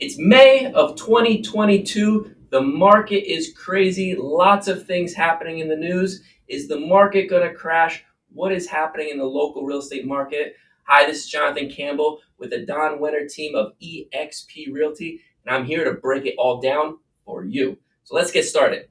It's May of 2022. The market is crazy. Lots of things happening in the news. Is the market going to crash? What is happening in the local real estate market? Hi, this is Jonathan Campbell with the Don Wenner team of eXp Realty, and I'm here to break it all down for you. So let's get started.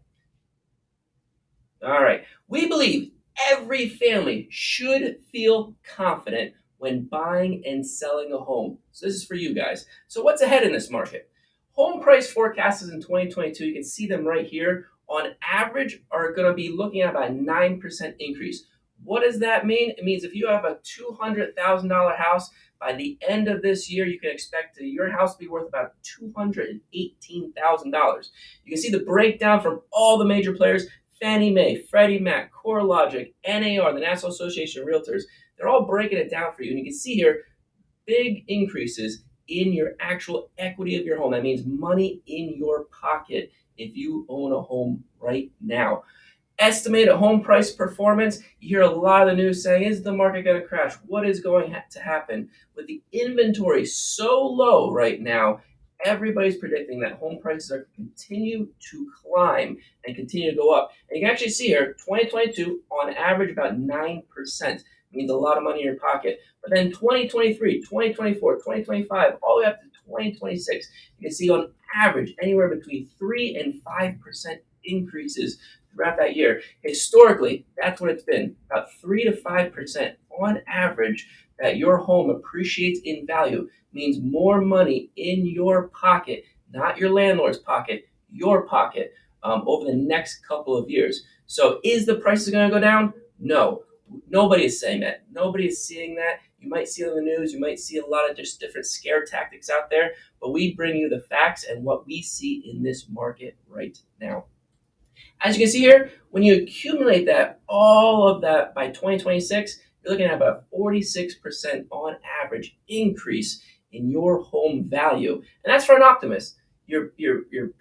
All right. We believe every family should feel confident when buying and selling a home. So this is for you guys. So what's ahead in this market? Home price forecasts in 2022, you can see them right here, on average are going to be looking at about a 9% increase. What does that mean? It means if you have a $200,000 house, by the end of this year, you can expect your house to be worth about $218,000. You can see the breakdown from all the major players. Fannie Mae, Freddie Mac, CoreLogic, NAR, the National Association of Realtors, they're all breaking it down for you. And you can see here big increases in your actual equity of your home. That means money in your pocket if you own a home right now. Estimated home price performance. You hear a lot of the news saying, is the market going to crash? What is going to happen? With the inventory so low right now, everybody's predicting that home prices are going to continue to climb and continue to go up. And you can actually see here, 2022, on average, about 9%. Means a lot of money in your pocket. But then 2023, 2024, 2025, all the way up to 2026, you can see on average anywhere between 3 and 5% increases throughout that year. Historically, that's what it's been, about 3 to 5% on average that your home appreciates in value. Means more money in your pocket, not your landlord's pocket, your pocket, over the next couple of years. So is the prices going to go down? No. Nobody is saying that. Nobody is seeing that. You might see it on the news. You might see a lot of just different scare tactics out there, but we bring you the facts and what we see in this market right now. As you can see here, when you accumulate that, all of that by 2026, you're looking at about 46% on average increase in your home value. And that's for an optimist. Your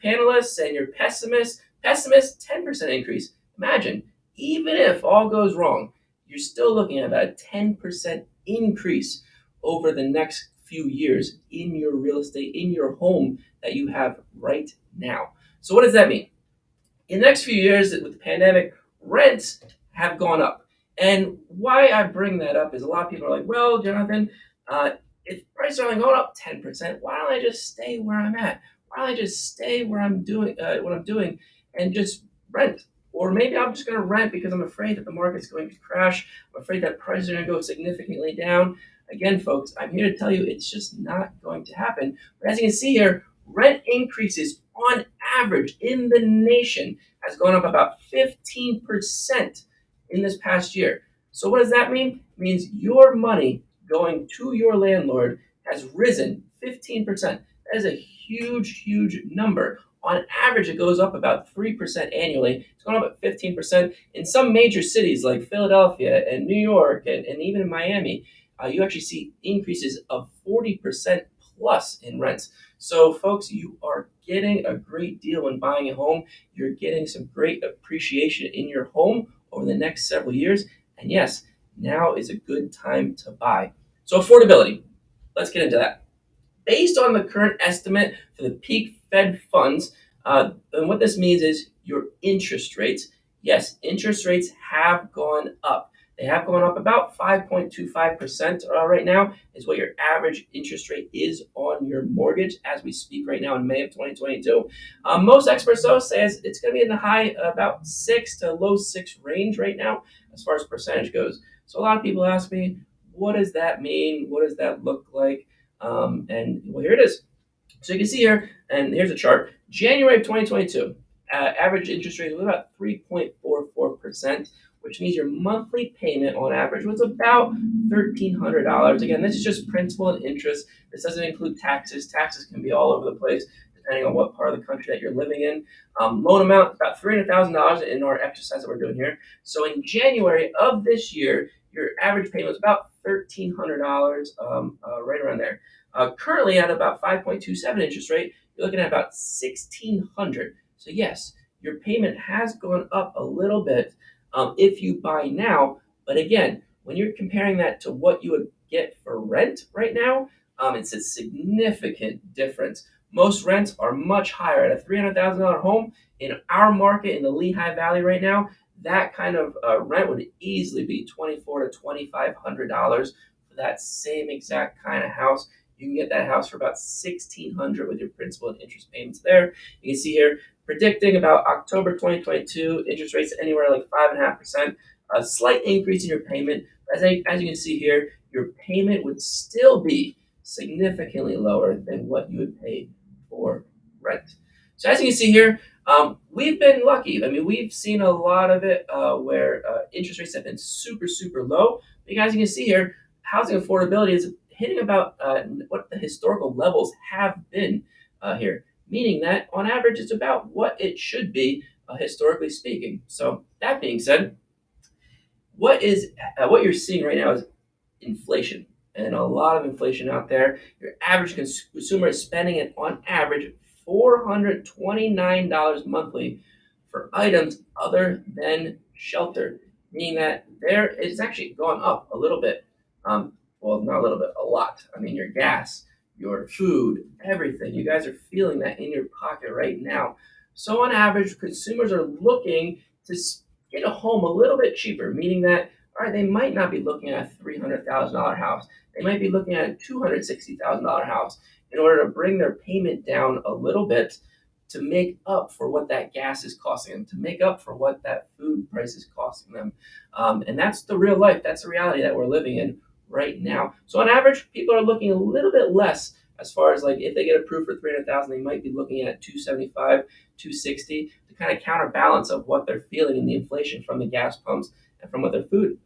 panelists and your pessimists, 10% increase. Imagine, even if all goes wrong, you're still looking at about a 10% increase over the next few years in your real estate, in your home that you have right now. So what does that mean? In the next few years with the pandemic, rents have gone up. And why I bring that up is a lot of people are like, well, Jonathan, if prices are only going up 10%, why don't I just stay where I'm at? Why don't I just stay where I'm doing what I'm doing and just rent? Or maybe I'm just going to rent because I'm afraid that the market's going to crash. I'm afraid that prices are going to go significantly down. Again, folks, I'm here to tell you it's just not going to happen. But as you can see here, rent increases on average in the nation has gone up about 15% in this past year. So what does that mean? It means your money going to your landlord has risen 15%. That is a huge, huge number. On average, it goes up about 3% annually. It's going up at 15%. In some major cities like Philadelphia and New York and even in Miami, you actually see increases of 40% plus in rents. So, folks, you are getting a great deal when buying a home. You're getting some great appreciation in your home over the next several years. And yes, now is a good time to buy. So, affordability. Let's get into that. Based on the current estimate for the peak Fed funds, and what this means is your interest rates. Yes, interest rates have gone up. They have gone up about 5.25% right now is what your average interest rate is on your mortgage as we speak right now in May of 2022. Most experts, though, say it's going to be in the high about 6 to low 6 range right now as far as percentage goes. So a lot of people ask me, what does that mean? What does that look like? And well, here it is. So you can see here, and here's a chart. January of 2022, average interest rate was about 3.44%, which means your monthly payment on average was about $1,300. Again, this is just principal and interest. This doesn't include taxes. Taxes can be all over the place depending on what part of the country that you're living in. Loan amount, about $300,000 in our exercise that we're doing here. So in January of this year, your average payment was about $1,300, right around there. Currently at about 5.27 interest rate, you're looking at about $1,600. So yes, your payment has gone up a little bit if you buy now. But again, when you're comparing that to what you would get for rent right now, it's a significant difference. Most rents are much higher. At a $300,000 home in our market in the Lehigh Valley right now, that kind of rent would easily be $2,400 to $2,500 for that same exact kind of house. You can get that house for about $1,600 with your principal and interest payments there. You can see here predicting about October 2022 interest rates anywhere like 5.5%. A slight increase in your payment. As you can see here, your payment would still be significantly lower than what you would pay for rent. So as you can see here, we've been lucky. I mean, we've seen a lot of it where interest rates have been super, super low. But as you can see here, housing affordability is hitting about what the historical levels have been here, meaning that on average it's about what it should be historically speaking. So that being said, what you're seeing right now is inflation, and a lot of inflation out there. Your average consumer is spending it on average $429 monthly for items other than shelter, meaning that there it's actually gone up a little bit. Well, not a little bit, a lot. I mean, your gas, your food, everything. You guys are feeling that in your pocket right now. So on average, consumers are looking to get a home a little bit cheaper, meaning that all right, they might not be looking at a $300,000 house. They might be looking at a $260,000 house in order to bring their payment down a little bit to make up for what that gas is costing them, to make up for what that food price is costing them. And that's the real life. That's the reality that we're living in right now. So on average, people are looking a little bit less as far as like if they get approved for 300,000, they might be looking at 275, 260 to kind of counterbalance of what they're feeling in the inflation from the gas pumps and from what their food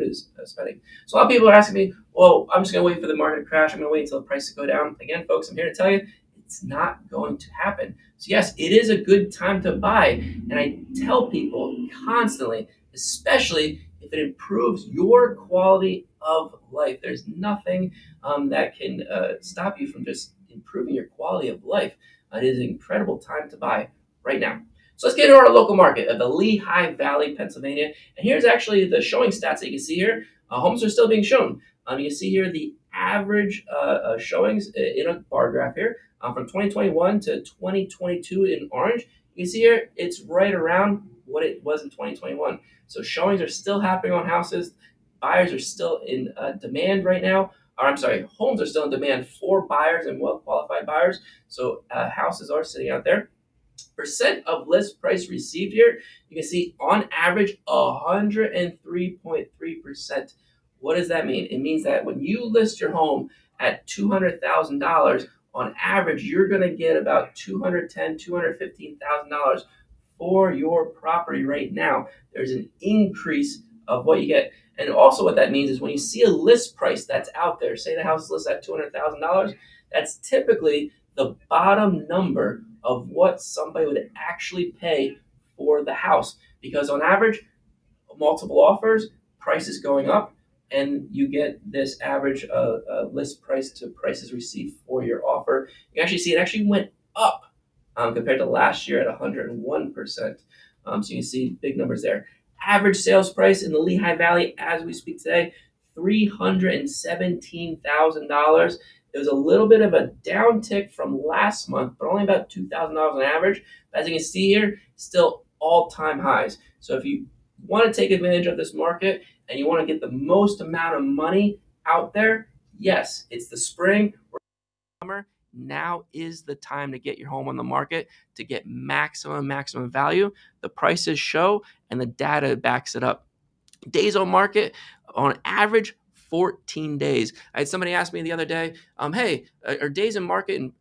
is spending. So a lot of people are asking me, well, I'm just going to wait for the market to crash. I'm going to wait until the prices go down. Again, folks, I'm here to tell you it's not going to happen. So yes, it is a good time to buy. And I tell people constantly, especially if it improves your quality of life. There's nothing that can stop you from just improving your quality of life. It is an incredible time to buy right now. So let's get into our local market of the Lehigh Valley, Pennsylvania. And here's actually the showing stats that you can see here. Homes are still being shown. You can see here the average showings in a bar graph here from 2021 to 2022 in orange. You can see here it's right around what it was in 2021. So showings are still happening on houses. Buyers are still in demand right now. Or I'm sorry, homes are still in demand for buyers and well-qualified buyers. So houses are sitting out there. Percent of list price received here, you can see on average 103.3%. What does that mean? It means that when you list your home at $200,000, on average, you're going to get about $210,000, $215,000 for your property right now. There's an increase of what you get. And also what that means is when you see a list price that's out there, say the house is listed at $200,000, that's typically the bottom number of what somebody would actually pay for the house. Because on average, multiple offers, prices going up, and you get this average list price to prices received for your offer. You actually see it actually went up compared to last year at 101%. So you can see big numbers there. Average sales price in the Lehigh Valley as we speak today, $317,000. It was a little bit of a downtick from last month, but only about $2,000 on average. But as you can see here, still all-time highs. So if you want to take advantage of this market and you want to get the most amount of money out there, yes, it's the spring or summer. Now is the time to get your home on the market to get maximum value. The prices show and the data backs it up. Days on market on average 14 days. I had somebody ask me the other day, hey, are days in market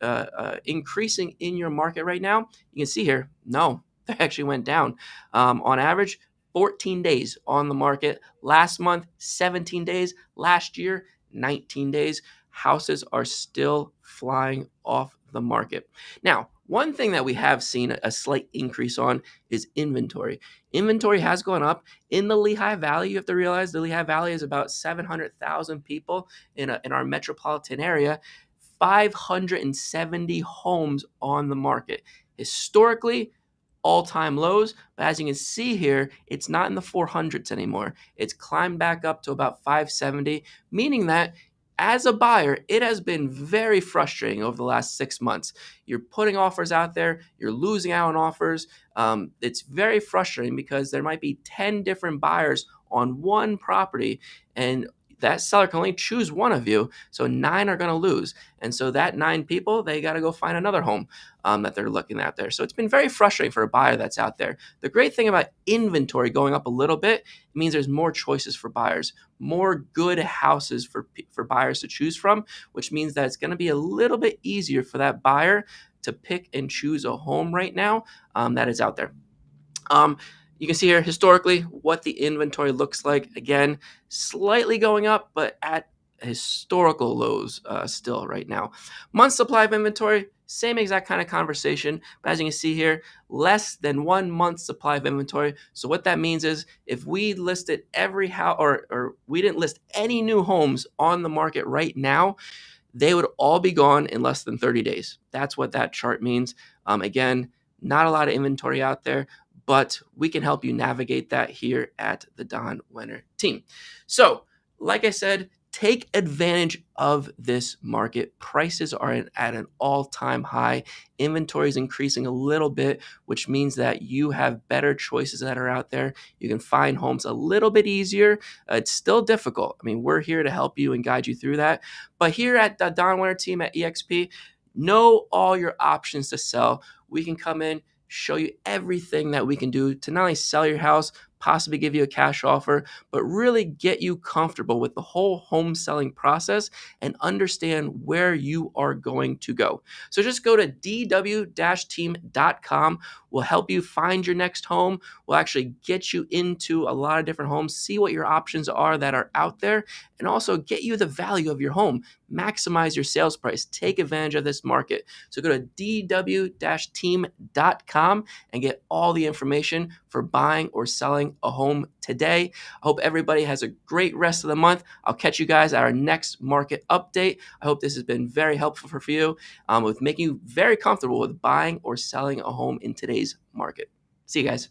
increasing in your market right now? You can see here, no, they actually went down. On average, 14 days on the market. Last month, 17 days. Last year, 19 days. Houses are still flying off the market. Now, one thing that we have seen a slight increase on is inventory. Inventory has gone up. In the Lehigh Valley, you have to realize the Lehigh Valley is about 700,000 people in our metropolitan area, 570 homes on the market. Historically, all-time lows, but as you can see here, it's not in the 400s anymore. It's climbed back up to about 570, meaning that as a buyer, it has been very frustrating over the last 6 months. You're putting offers out there, you're losing out on offers. It's very frustrating because there might be 10 different buyers on one property, and that seller can only choose one of you. So 9 are going to lose. And so that 9 people, they got to go find another home that they're looking at there. So it's been very frustrating for a buyer that's out there. The great thing about inventory going up a little bit, it means there's more choices for buyers, more good houses for buyers to choose from, which means that it's going to be a little bit easier for that buyer to pick and choose a home right now that is out there. You can see here historically what the inventory looks like. Again, slightly going up, but at historical lows still right now. Month supply of inventory, same exact kind of conversation. But as you can see here, less than 1 month supply of inventory. So what that means is if we listed every house or we didn't list any new homes on the market right now, they would all be gone in less than 30 days. That's what that chart means. Again, not a lot of inventory out there, but we can help you navigate that here at the Don Wenner team. So, like I said, take advantage of this market. Prices are at an all-time high. Inventory is increasing a little bit, which means that you have better choices that are out there. You can find homes a little bit easier. It's still difficult. I mean, we're here to help you and guide you through that. But here at the Don Wenner team at eXp, know all your options to sell. We can come in, show you everything that we can do to not only sell your house, possibly give you a cash offer, but really get you comfortable with the whole home selling process and understand where you are going to go. So just go to dw-team.com. We'll help you find your next home. We'll actually get you into a lot of different homes, see what your options are that are out there, and also get you the value of your home. Maximize your sales price. Take advantage of this market. So go to dw-team.com and get all the information for buying or selling a home today. I hope everybody has a great rest of the month. I'll catch you guys at our next market update. I hope this has been very helpful for you with making you very comfortable with buying or selling a home in today's market. See you guys.